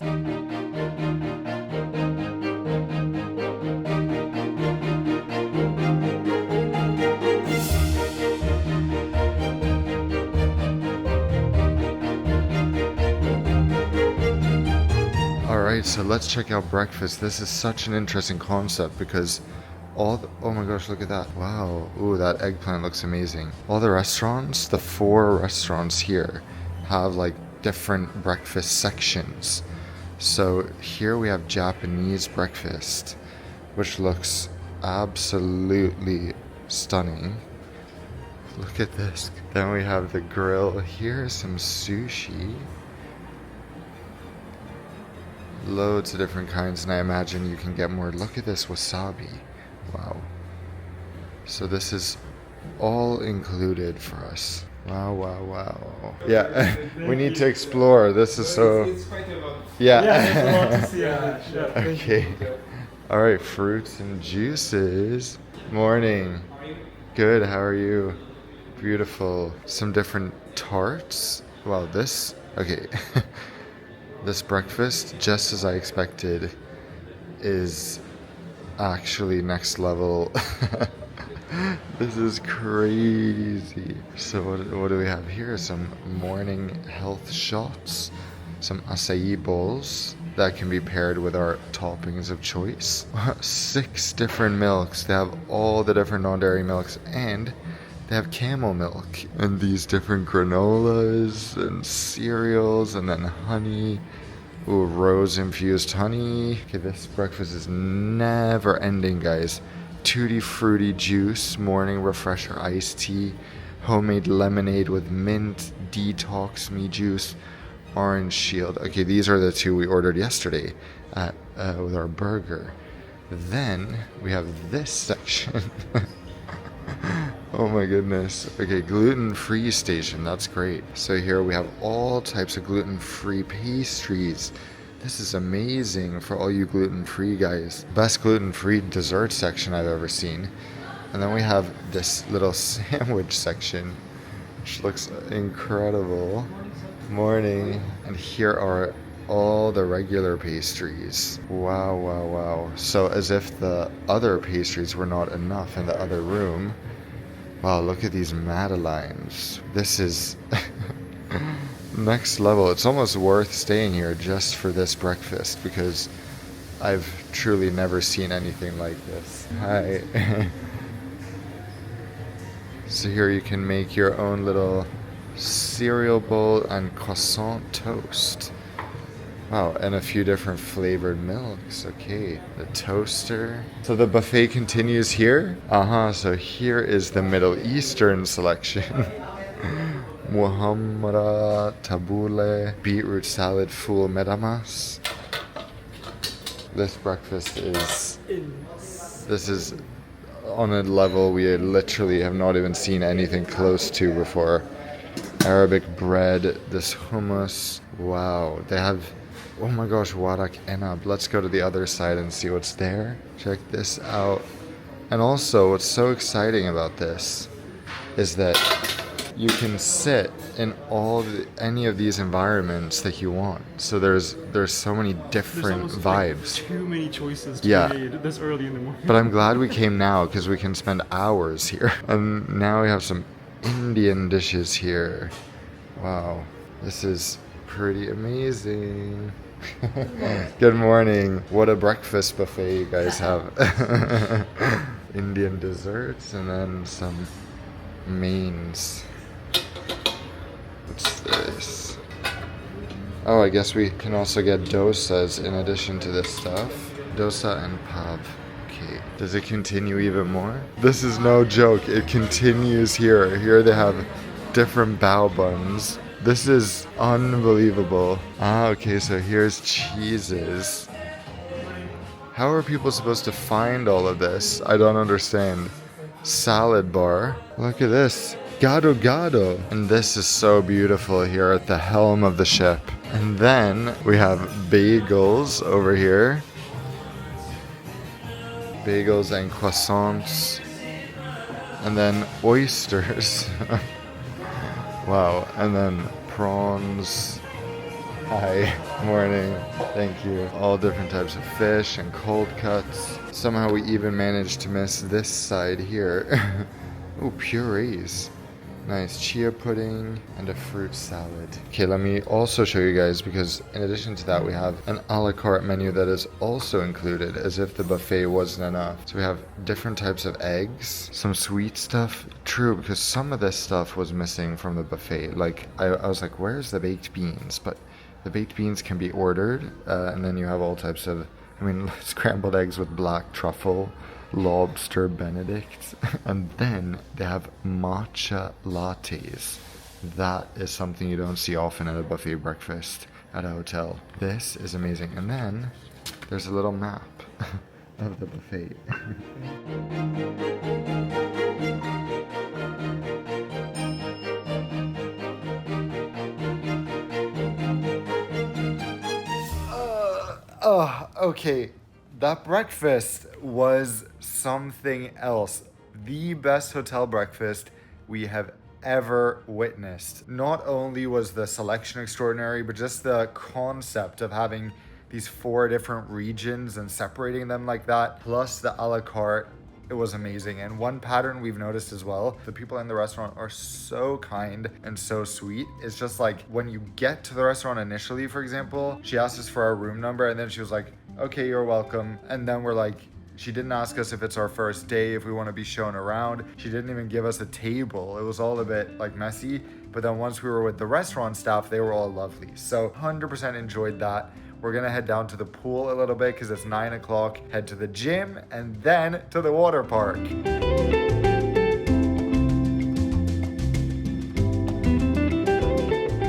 Alright, so let's check out breakfast. This is such an interesting concept because oh my gosh, look at that. Wow. Ooh, that eggplant looks amazing. All the restaurants, the 4 restaurants here have like different breakfast sections. So here we have Japanese breakfast, which looks absolutely stunning. Look at this. Then we have the grill. Here's some sushi. Loads of different kinds, and I imagine you can get more. Look at this wasabi. Wow. So this is all included for us. Wow, wow, wow. Yeah, we need to explore. This is so... It's quite a lot. Yeah. There's a lot to see. I think. Yeah. Okay. All right, fruits and juices. Morning. Good, how are you? Beautiful. Some different tarts. Wow, this... Okay. This breakfast, just as I expected, is actually next level. This is crazy. So what do we have here? Some morning health shots. Some acai bowls that can be paired with our toppings of choice. 6 different milks. They have all the different non-dairy milks, and they have camel milk. And these different granolas and cereals, and then honey. Ooh, rose-infused honey. Okay, this breakfast is never ending, guys. Tutti Frutti juice, morning refresher iced tea, homemade lemonade with mint, detox me juice, orange shield. Okay, these are the 2 we ordered yesterday at with our burger. Then we have this section. Oh my goodness. Okay, gluten-free station. That's great. So here we have all types of gluten-free pastries. This is amazing for all you gluten-free guys. Best gluten-free dessert section I've ever seen. And then we have this little sandwich section, which looks incredible. Morning. And here are all the regular pastries. Wow, wow, wow. So as if the other pastries were not enough in the other room. Wow, look at these madeleines. This is next level. It's almost worth staying here just for this breakfast because I've truly never seen anything like this. Hi. So here you can make your own little cereal bowl and croissant toast. Wow, and a few different flavored milks. Okay, the toaster. So the buffet continues here. So here is the Middle Eastern selection. Muhammara, tabbouleh, beetroot salad, full medamas. This breakfast is... This is on a level we literally have not even seen anything close to before. Arabic bread, this hummus. Wow, they have... Oh my gosh, warak enab. Let's go to the other side and see what's there. Check this out. And also, what's so exciting about this is that you can sit in any of these environments that you want. So there's so many different vibes. Like too many choices to Yeah. be made this early in the morning. But I'm glad we came now because we can spend hours here. And now we have some Indian dishes here. Wow, this is pretty amazing. Good morning. What a breakfast buffet you guys have. Indian desserts and then some mains. What's this? Oh, I guess we can also get dosas in addition to this stuff. Dosa and pav. Okay. Does it continue even more? This is no joke. It continues here. Here they have different bao buns. This is unbelievable. Okay, so here's cheeses. How are people supposed to find all of this? I don't understand. Salad bar. Look at this. Gado gado. And this is so beautiful here at the helm of the ship. And then we have bagels over here. Bagels and croissants. And then oysters. Wow, and then prawns. Hi, morning, thank you. All different types of fish and cold cuts. Somehow we even managed to miss this side here. Oh, purees. Nice chia pudding and a fruit salad. Okay, let me also show you guys because in addition to that we have an a la carte menu that is also included as if the buffet wasn't enough. So we have different types of eggs, some sweet stuff. True, because some of this stuff was missing from the buffet. Like I was like, where's the baked beans? But the baked beans can be ordered and then you have all types of, scrambled eggs with black truffle, lobster benedict, and then they have matcha lattes. That is something you don't see often at a buffet breakfast at a hotel. This is amazing. And then there's a little map of the buffet. Okay. That breakfast was something else. The best hotel breakfast we have ever witnessed. Not only was the selection extraordinary, but just the concept of having these 4 different regions and separating them like that, plus the a la carte, it was amazing. And one pattern we've noticed as well, the people in the restaurant are so kind and so sweet. It's just like when you get to the restaurant initially, for example, she asked us for our room number and then she was like, okay, you're welcome. And then we're like, she didn't ask us if it's our first day, if we want to be shown around. She didn't even give us a table. It was all a bit like messy. But then once we were with the restaurant staff, they were all lovely. So 100% enjoyed that. We're gonna head down to the pool a little bit because it's 9 o'clock, head to the gym, and then to the water park.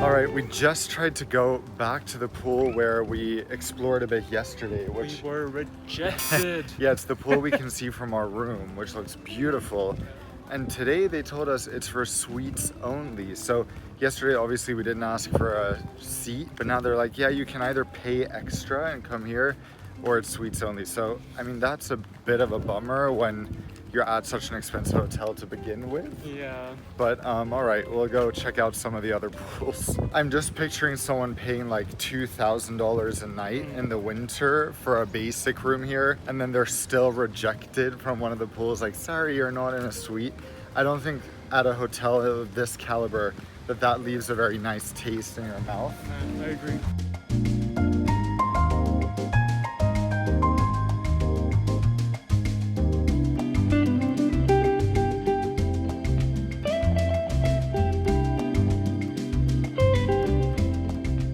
All right, we just tried to go back to the pool where we explored a bit yesterday, which We were rejected. yeah, it's the pool we can see from our room, which looks beautiful. And today they told us it's for suites only. So yesterday, obviously we didn't ask for a seat, but now they're like, yeah, you can either pay extra and come here or it's suites only. So, I mean, that's a bit of a bummer when you're at such an expensive hotel to begin with. Yeah. But all right, we'll go check out some of the other pools. I'm just picturing someone paying like $2,000 a night in the winter for a basic room here, and then they're still rejected from one of the pools, like, sorry, you're not in a suite. I don't think at a hotel of this caliber that leaves a very nice taste in your mouth. I agree.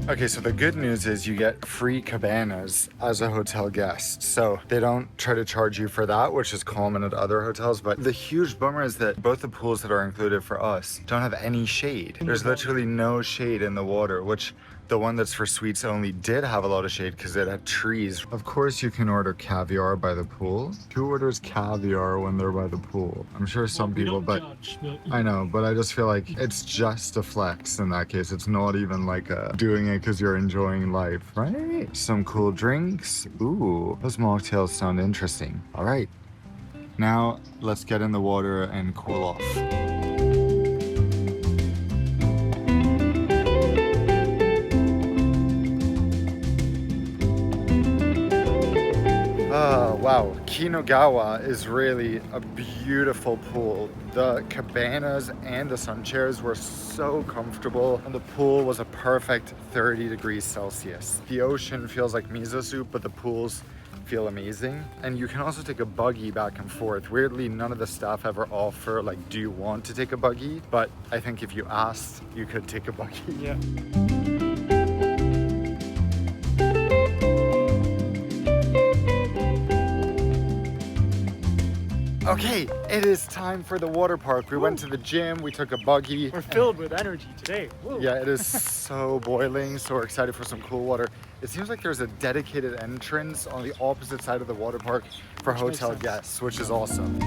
Okay, so the good news is you get free cabanas as a hotel guest. So they don't try to charge you for that, which is common at other hotels. But the huge bummer is that both the pools that are included for us don't have any shade. There's literally no shade in the water, which the one that's for suites only did have a lot of shade because it had trees. Of course, you can order caviar by the pool. Who orders caviar when they're by the pool? I'm sure some people, but I know, but I just feel like it's just a flex in that case. It's not even like doing it because you're enjoying life, right? Some cool drinks. Ooh, those mocktails sound interesting. All right, now let's get in the water and cool off. Wow, Kinogawa is really a beautiful pool. The cabanas and the sun chairs were so comfortable, and the pool was a perfect 30 degrees Celsius. The ocean feels like miso soup, but the pools feel amazing. And you can also take a buggy back and forth. Weirdly, none of the staff ever offer, like, do you want to take a buggy? But I think if you asked, you could take a buggy. Yeah. Okay, it is time for the water park. We went to the gym, we took a buggy. We're filled with energy today. Woo. Yeah, it is so boiling, so we're excited for some cool water. It seems like there's a dedicated entrance on the opposite side of the water park for hotel guests, which is awesome.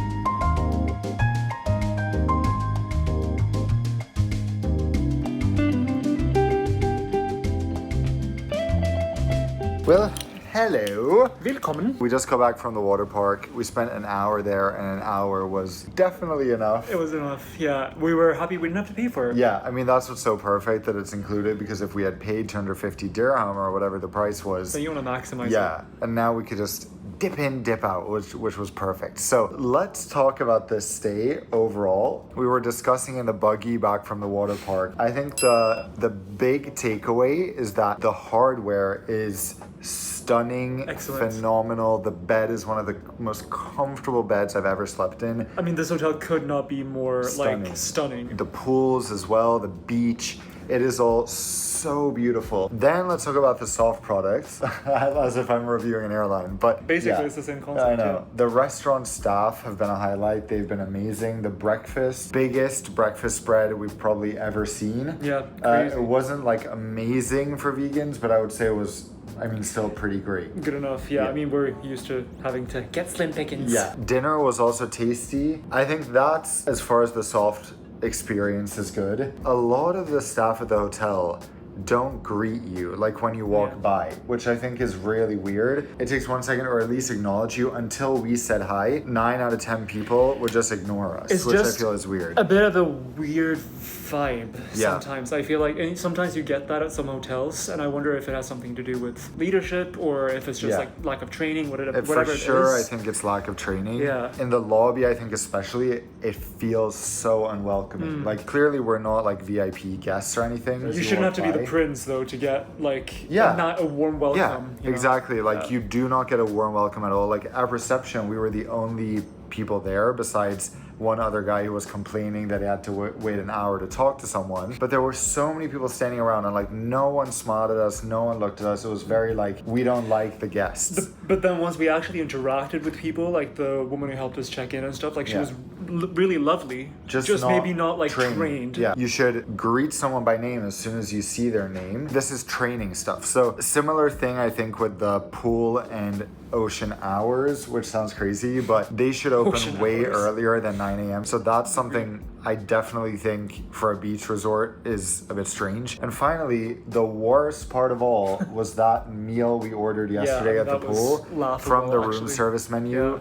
Well, hello. Willkommen. We just got back from the water park. We spent an hour there, and an hour was definitely enough. It was enough. Yeah, we were happy we didn't have to pay for it. Yeah, I mean, that's what's so perfect that it's included, because if we had paid 250 dirham or whatever the price was, So you want to maximize it. yeah, and now we could just dip in, dip out, which was perfect. So let's talk about this stay overall. We were discussing in the buggy back from the water park. I think the big takeaway is that the hardware is stunning, Excellent. phenomenal. The bed is one of the most comfortable beds I've ever slept in. I mean, this hotel could not be more like stunning. The pools as well, the beach, it is all so beautiful. Then let's talk about the soft products, as if I'm reviewing an airline. But Basically, yeah, it's the same concept. I know. Yeah. The restaurant staff have been a highlight. They've been amazing. The breakfast, biggest breakfast spread we've probably ever seen. Yeah, crazy. It wasn't like amazing for vegans, but I would say it was, I mean, still pretty great. Good enough. Yeah, Yeah. I mean, we're used to having to get slim pickings. Yeah, dinner was also tasty. I think that's, as far as the soft experience, is good. A lot of the staff at the hotel don't greet you like when you walk by, which I think is really weird. It takes 1 second, or at least acknowledge you. Until we said hi, 9 out of 10 people would just ignore us, It's which I just feel is weird. a bit of a weird vibe sometimes. I feel like, and sometimes you get that at some hotels, and I wonder if it has something to do with leadership or if it's just like lack of training, whatever For it sure, is. I think it's lack of training. Yeah. In the lobby, I think especially, it feels so unwelcoming. Like, clearly we're not like VIP guests or anything. You shouldn't have to be the prince though to get like not a warm welcome. Yeah, you know? exactly. Like you do not get a warm welcome at all. Like at reception, we were the only people there besides one other guy who was complaining that he had to wait an hour to talk to someone. But there were so many people standing around and like no one smiled at us, no one looked at us. It was very like, we don't like the guests. But then once we actually interacted with people, like the woman who helped us check in and stuff, like she was really lovely. Just maybe not like trained. Yeah, you should greet someone by name as soon as you see their name. This is training stuff. So similar thing, I think, with the pool and ocean hours, which sounds crazy, but they should open way earlier than 9 a.m. So that's something I definitely think for a beach resort is a bit strange. And finally, the worst part of all was that meal we ordered yesterday at the pool from the room service menu.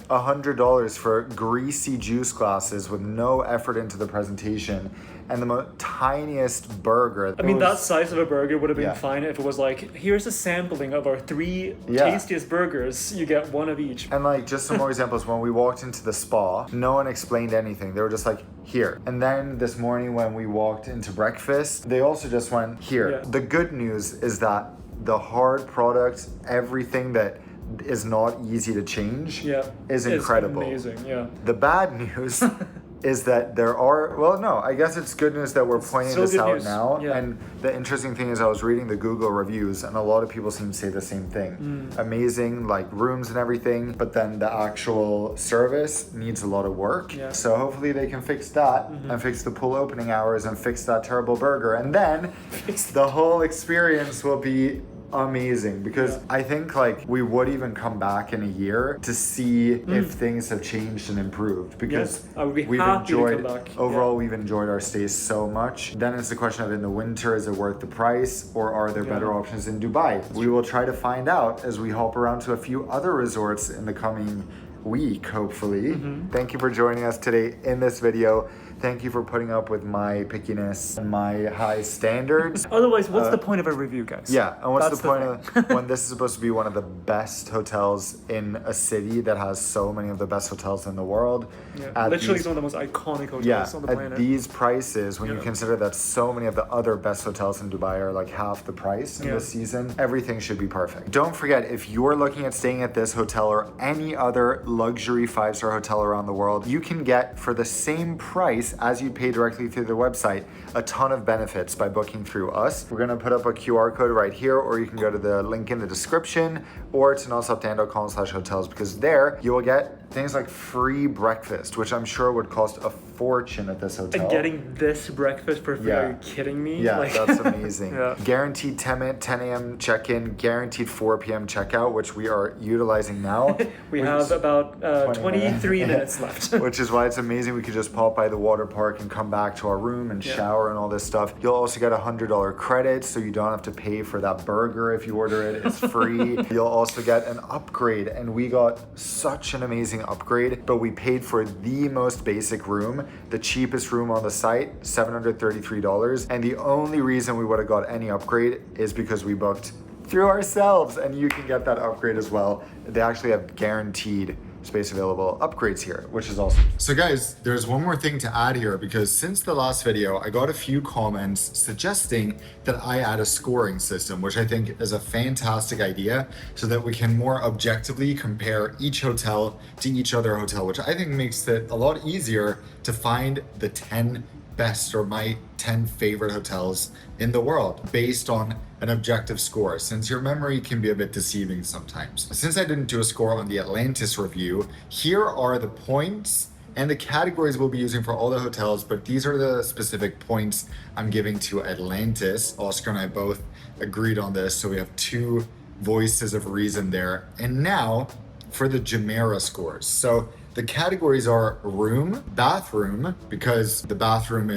$100 for greasy juice glasses with no effort into the presentation and the tiniest burger. I mean, that size of a burger would have been fine if it was like, here's a sampling of our 3 tastiest burgers. You get 1 of each. And like, just some more examples. When we walked into the spa, no one explained anything. They were just like, here. And then this morning when we walked into breakfast, they also just went, here. Yeah. The good news is that the hard product, everything that is not easy to change is incredible. It's amazing, The bad news is that there are, well, no, I guess it's good news that we're pointing this out now. And the interesting thing is I was reading the Google reviews and a lot of people seem to say the same thing. Amazing, like rooms and everything, but then the actual service needs a lot of work. So hopefully they can fix that and fix the pool opening hours and fix that terrible burger. And then the whole experience will be amazing, because I think like we would even come back in a year to see if things have changed and improved, because I would be we've happy enjoyed to come back. overall we've enjoyed our stays so much. Then it's the question of, in the winter, is it worth the price, or are there better options in Dubai? We will try to find out as we hop around to a few other resorts in the coming week, hopefully. Thank you for joining us today in this video. Thank you for putting up with my pickiness and my high standards. Otherwise, what's the point of a review, guys? Yeah, and what's the point of when this is supposed to be one of the best hotels in a city that has so many of the best hotels in the world? Literally it's one of the most iconic hotels on the planet. At these prices, when you consider that so many of the other best hotels in Dubai are like half the price in this season, everything should be perfect. Don't forget, if you're looking at staying at this hotel or any other luxury 5-star hotel around the world, you can get, for the same price as you'd pay directly through the website, a ton of benefits by booking through us. We're gonna put up a QR code right here, or you can go to the link in the description, or to nonsupdan.com/hotels, because there you will get things like free breakfast, which I'm sure would cost a fortune at this hotel. And getting this breakfast for free, are you kidding me? Yeah, that's amazing. Guaranteed 10 a.m. check-in, guaranteed 4 p.m. checkout, which we are utilizing now. We have about 23 minutes left. Which is why it's amazing. We could just pop by the water park and come back to our room and shower and all this stuff. You'll also get $100 credit, so you don't have to pay for that burger if you order it. It's free. You'll also get an upgrade, and we got such an amazing upgrade, but we paid for the most basic room, the cheapest room on the site, $733. And the only reason we would have got any upgrade is because we booked through ourselves, and you can get that upgrade as well. They actually have guaranteed space available upgrades here, which is awesome. So guys, there's one more thing to add here, because since the last video, I got a few comments suggesting that I add a scoring system, which I think is a fantastic idea, so that we can more objectively compare each hotel to each other hotel, which I think makes it a lot easier to find the 10 best, or my 10 favorite hotels in the world based on an objective score, since your memory can be a bit deceiving sometimes. Since I didn't do a score on the Atlantis review, here are the points and the categories we'll be using for all the hotels, but these are the specific points I'm giving to Atlantis. Oscar and I both agreed on this, so we have 2 voices of reason there. And now for the Jumeirah scores. So The categories are room, bathroom, because the bathroom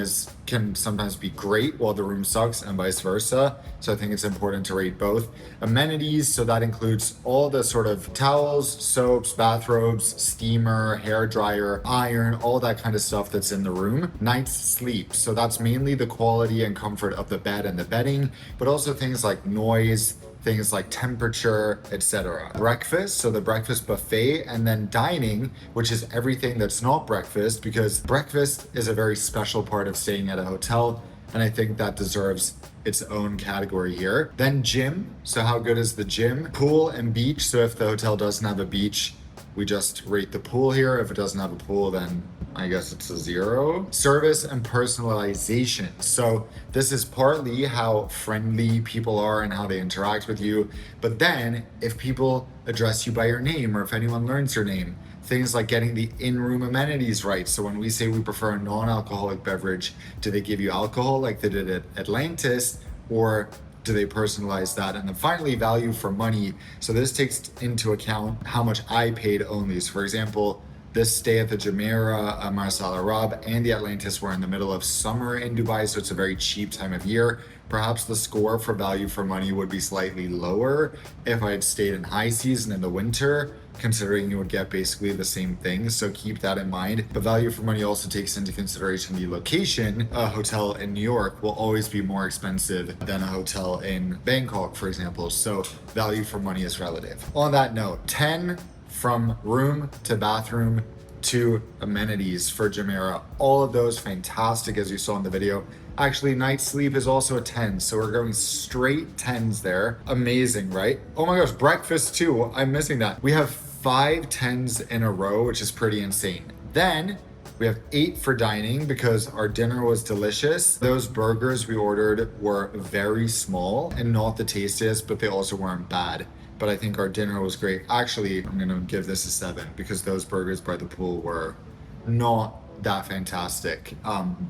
can sometimes be great while the room sucks, and vice versa. So I think it's important to rate both. Amenities, so that includes all the sort of towels, soaps, bathrobes, steamer, hair dryer, iron, all that kind of stuff that's in the room. Night's sleep, so that's mainly the quality and comfort of the bed and the bedding, but also things like noise, things like temperature, etc. Breakfast, so the breakfast buffet, and then dining, which is everything that's not breakfast, because breakfast is a very special part of staying at a hotel, and I think that deserves its own category here. Then gym, so how good is the gym? Pool and beach, so if the hotel doesn't have a beach, we just rate the pool here. If it doesn't have a pool, then I guess it's a 0. Service and personalization. So this is partly how friendly people are and how they interact with you. But then if people address you by your name, or if anyone learns your name, things like getting the in-room amenities right. So when we say we prefer a non-alcoholic beverage, do they give you alcohol like they did at Atlantis, or do they personalize that? And then finally, value for money. So this takes into account how much I paid only. So for example, this stay at the Jumeirah Marsa Al Arab and the Atlantis were in the middle of summer in Dubai, so it's a very cheap time of year. Perhaps the score for value for money would be slightly lower if I had stayed in high season in the winter, considering you would get basically the same thing. So keep that in mind. But value for money also takes into consideration the location. A hotel in New York will always be more expensive than a hotel in Bangkok, for example. So value for money is relative. On that note, 10 from room to bathroom to amenities for Jumeirah. All of those fantastic, as you saw in the video. Actually, night's sleep is also a 10, so we're going straight 10s there. Amazing, right? Oh my gosh, breakfast too. I'm missing that. We have 5 10s in a row, which is pretty insane. Then we have 8 for dining because our dinner was delicious. Those burgers we ordered were very small and not the tastiest, but they also weren't bad. But I think our dinner was great. Actually, I'm gonna give this a 7 because those burgers by the pool were not that fantastic,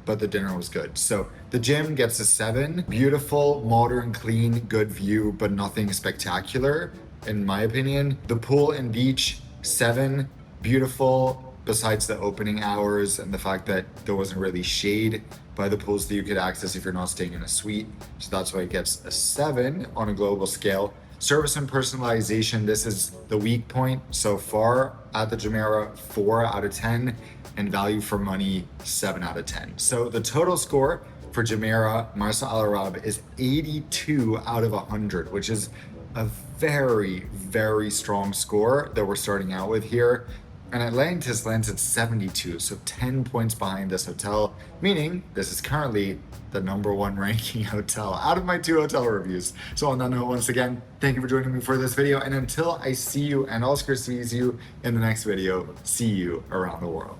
but the dinner was good. So the gym gets a 7. Beautiful, modern, clean, good view, but nothing spectacular in my opinion. The pool and beach, 7. Beautiful, besides the opening hours and the fact that there wasn't really shade by the pools that you could access if you're not staying in a suite. So that's why it gets a 7 on a global scale. Service and personalization, this is the weak point so far at the Jumeirah, 4 out of 10, and value for money, 7 out of 10. So the total score for Jumeirah Marsa Al Arab is 82 out of 100, which is a very, very strong score that we're starting out with here. And Atlantis lands at 72, so 10 points behind this hotel, meaning this is currently the #1 ranking hotel out of my 2 hotel reviews. So on that note, once again, thank you for joining me for this video. And until I see you and Oscar sees you in the next video, see you around the world.